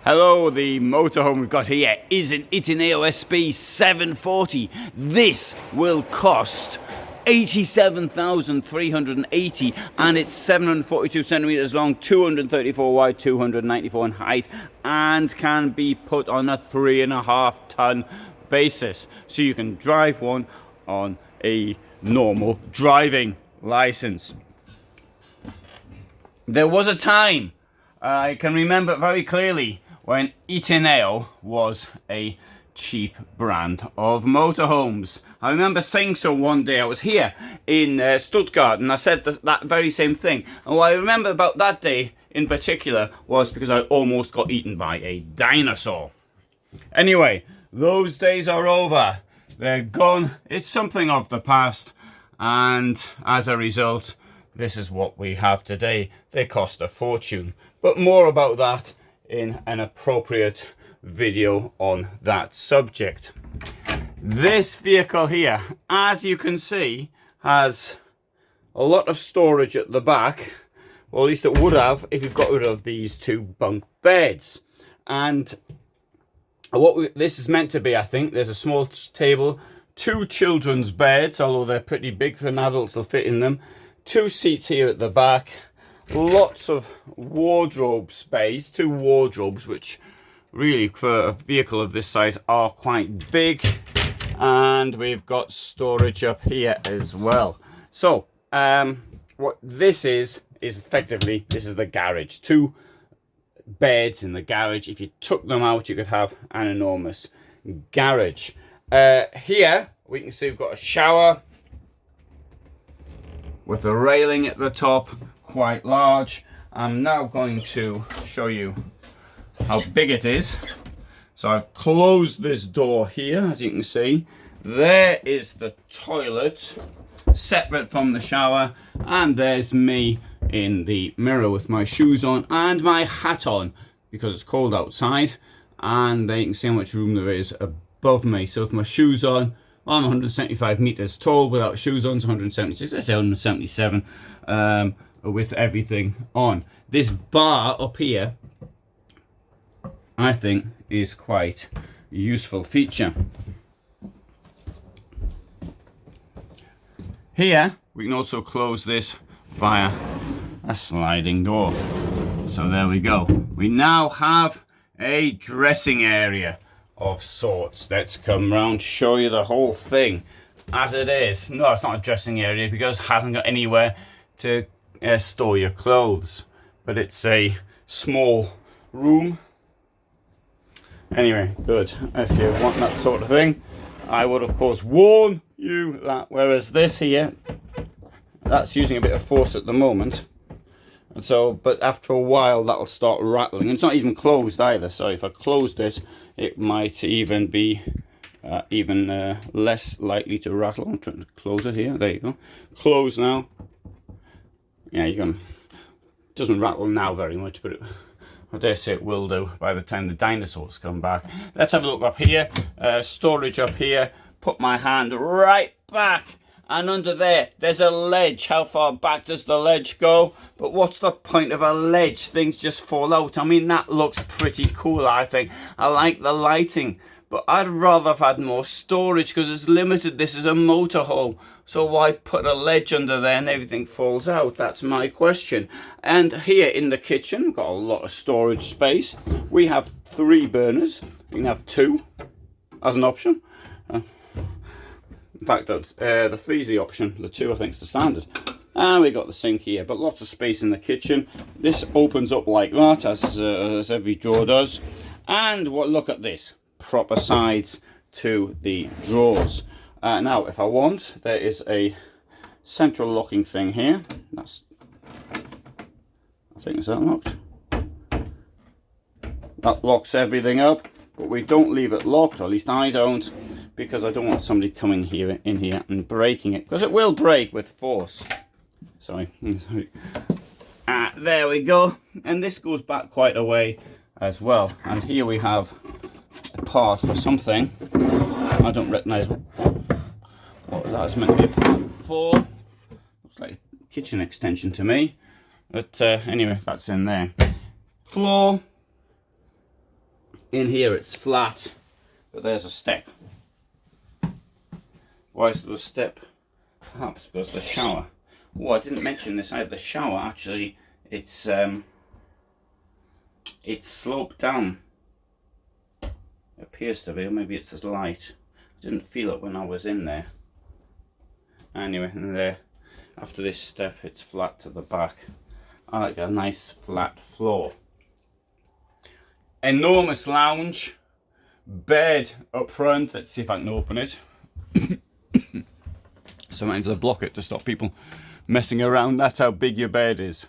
Hello, the motorhome we've got here is an Itineo SB740. This will cost 87,380 and it's 742 centimeters long, 234 wide, 294 in height, and can be put on a 3.5 ton basis. So you can drive one on a normal driving license. There was a time, I can remember very clearly, when Itineo was a cheap brand of motorhomes. I remember saying so one day. I was here in Stuttgart and I said that very same thing. And what I remember about that day in particular was because I almost got eaten by a dinosaur. Anyway, those days are over. They're gone. It's something of the past. And as a result, this is what we have today. They cost a fortune. But more about that in an appropriate video on that subject. This vehicle here, as you can see, has a lot of storage at the back. Well, at least it would have if you've got rid of these two bunk beds. And this is meant to be, I think, there's a small table, two children's beds, although they're pretty big for an adult to fit in them, two seats here at the back, lots of wardrobe space, two wardrobes, which really for a vehicle of this size are quite big, and we've got storage up here as well. So what this is effectively, this is the garage. Two beds in the garage. If you took them out, you could have an enormous garage. Here we can see we've got a shower with a railing at the top, quite large. I'm now going to show you how big it is. So I've closed this door here, as you can see. There is the toilet, separate from the shower, and there's me in the mirror with my shoes on and my hat on because it's cold outside. And there you can see how much room there is above me. So with my shoes on, I'm 175 meters tall. Without shoes on, it's 176. Let's say 177 with everything on. This bar up here, I think, is quite a useful feature. Here, we can also close this via a sliding door. So there we go. We now have a dressing area of sorts. Let's come round, show you the whole thing as it is. No, it's not a dressing area because it hasn't got anywhere to store your clothes, but it's a small room. Anyway, good. If you want that sort of thing, I would of course warn you that, whereas this here, that's using a bit of force at the moment, and so, but after a while that'll start rattling. It's not even closed either, so if I closed it, it might even be less likely to rattle. I'm trying to close it here. There you go. Close now. Yeah, you can. It doesn't rattle now very much, but I dare say it will do by the time the dinosaurs come back. Let's have a look up here. Storage up here. Put my hand right back, and under there's a ledge. How far back does the ledge go? But what's the point of a ledge? Things just fall out. I mean, that looks pretty cool, I think. I like the lighting, but I'd rather have had more storage because it's limited. This is a motorhome, so why put a ledge under there and everything falls out? That's my question. And here in the kitchen, we've got a lot of storage space. We have 3 burners. We can have 2 as an option. In fact, the 3 is the option. The 2, I think, is the standard. And we got the sink here, but lots of space in the kitchen. This opens up like that, as every drawer does. And look at this. Proper sides to the drawers. Now, if I want, there is a central locking thing here. I think is that locked? That locks everything up, but we don't leave it locked, or at least I don't, because I don't want somebody coming in here and breaking it, because it will break with force. Sorry. There we go. And this goes back quite a way as well. And here we have a part for something. I don't recognise what that's meant to be a part for. Looks like a kitchen extension to me. But anyway, that's in there. Floor. in here it's flat, but there's a step. Why is there a step? Perhaps because the shower. Oh, I didn't mention this either. The shower, actually, it's sloped down. It appears to be, or maybe it's this light. I didn't feel it when I was in there. Anyway, and there, after this step, it's flat to the back. I like a nice flat floor. Enormous lounge, bed up front. Let's see if I can open it. Sometimes I block it to stop people messing around. That's how big your bed is.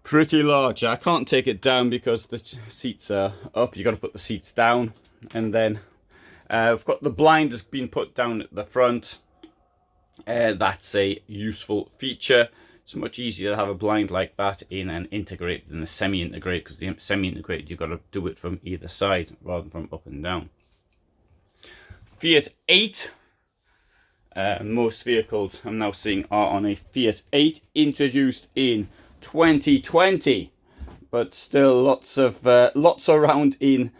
Pretty large. I can't take it down because the seats are up. You got to put the seats down, and then we've got the blind has been put down at the front. That's a useful feature. It's much easier to have a blind like that in an integrated than a semi-integrated, because the semi-integrated you've got to do it from either side rather than from up and down. Fiat 8. Most vehicles I'm now seeing are on a Fiat 8, introduced in 2020, but still lots around in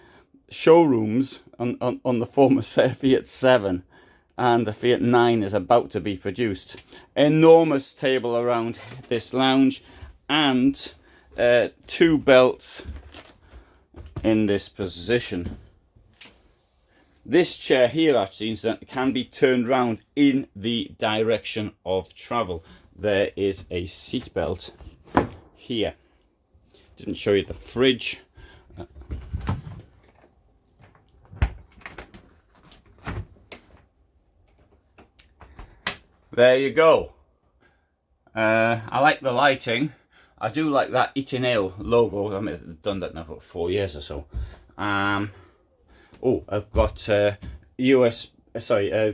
showrooms on the former Fiat 7, and the Fiat 9 is about to be produced. Enormous table around this lounge, and 2 belts in this position. This chair here actually incidentally can be turned round in the direction of travel. There is a seat belt here. Didn't show you the fridge. There you go. I like the lighting. I do like that Itineo logo. I mean, I've done that now for 4 years or so. Oh, I've got I've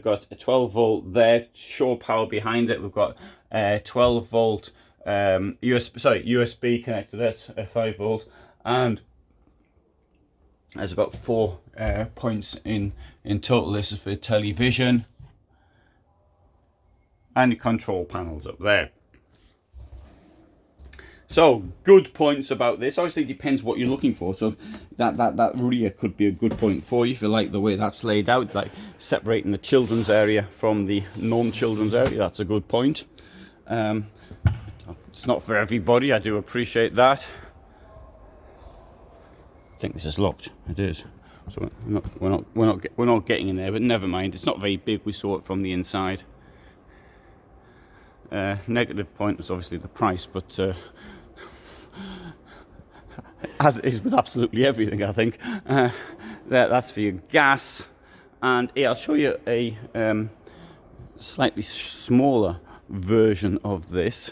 got a 12 volt there, shore power behind it. We've got 12 volt USB connector. That's a 5 volt, and there's about 4 points in total. This is for television, and the control panels up there. So, good points about this. Obviously, it depends what you're looking for. So, that rear could be a good point for you if you like the way that's laid out, like separating the children's area from the non-children's area. That's a good point. It's not for everybody. I do appreciate that. I think this is locked. It is. So we're not getting in there. But never mind. It's not very big. We saw it from the inside. Negative point is obviously the price, but as it is with absolutely everything, I think. That's for your gas. And yeah, I'll show you a slightly smaller version of this.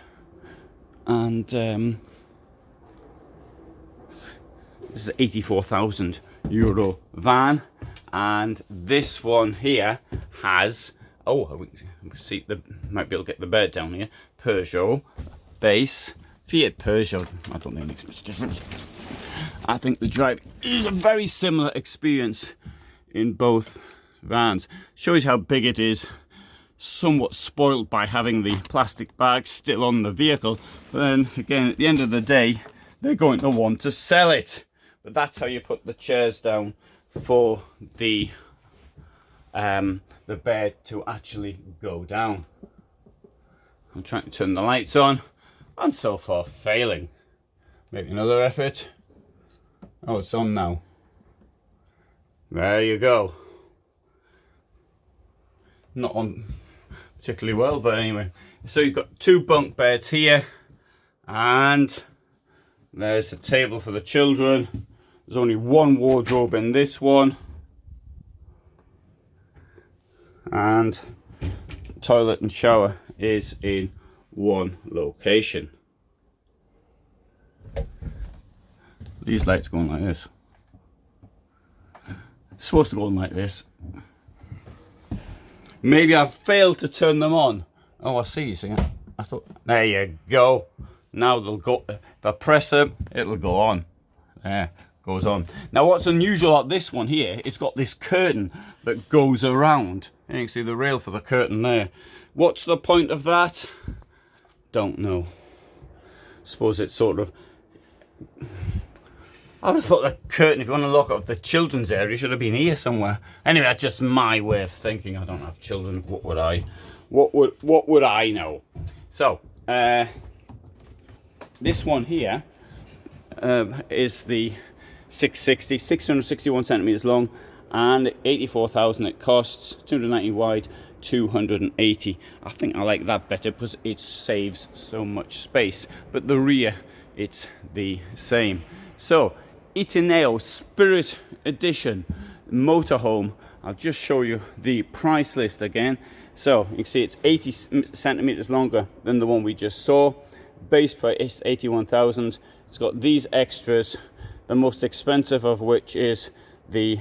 And this is an €84,000 van. And this one here has, we see might be able to get the bed down here. Peugeot base, Fiat Peugeot. I don't think it makes much difference. I think the drive is a very similar experience in both vans. Shows you how big it is. Somewhat spoiled by having the plastic bag still on the vehicle. But then again, at the end of the day, they're going to want to sell it. But that's how you put the chairs down for the bed to actually go down. I'm trying to turn the lights on. I'm so far failing. Make another effort. Oh, it's on now. There you go. Not on particularly well, but anyway. So you've got 2 bunk beds here, and there's a table for the children. There's only 1 wardrobe in this one, and toilet and shower is in 1 location. These lights going like this. It's supposed to go on like this. Maybe I've failed to turn them on. Oh, I see you see it. I thought, there you go. Now they'll go. If I press them, it'll go on. There, goes on. Now what's unusual about this one here, it's got this curtain that goes around. You can see the rail for the curtain there. What's the point of that? Don't know. Suppose it's sort of I would have thought the curtain, if you want to look at the children's area, should have been here somewhere. Anyway, that's just my way of thinking. I don't have children. What would I know? So, this one here is the 660, 661 centimeters long, and 84,000 it costs, 290 wide, 280. I think I like that better because it saves so much space, but the rear, it's the same. So, Itineo Spirit Edition motorhome. I'll just show you the price list again. So you can see it's 80 centimeters longer than the one we just saw. Base price is 81,000. It's got these extras, the most expensive of which is the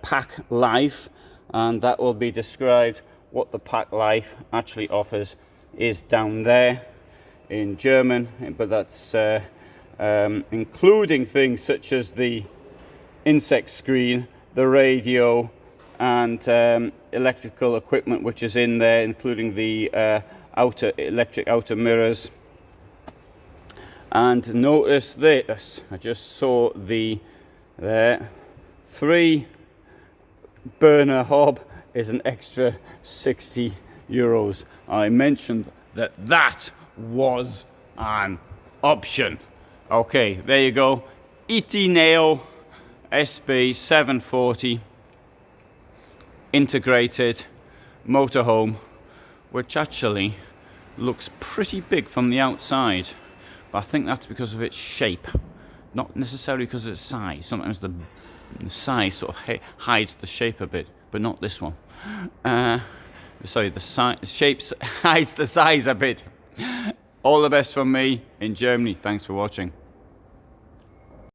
Pack Life, and that will be described. What the Pack Life actually offers is down there in German, but that's including things such as the insect screen, the radio, and electrical equipment which is in there, including the electric outer mirrors. And notice this, I just saw the 3 burner hob is an extra €60. I mentioned that that was an option. Okay, there you go. Itineo SB740 integrated motorhome, which actually looks pretty big from the outside, but I think that's because of its shape, not necessarily because of its size. Sometimes the size sort of hides the shape a bit, but not this one. Sorry, the shape hides the size a bit. All the best from me in Germany. Thanks for watching.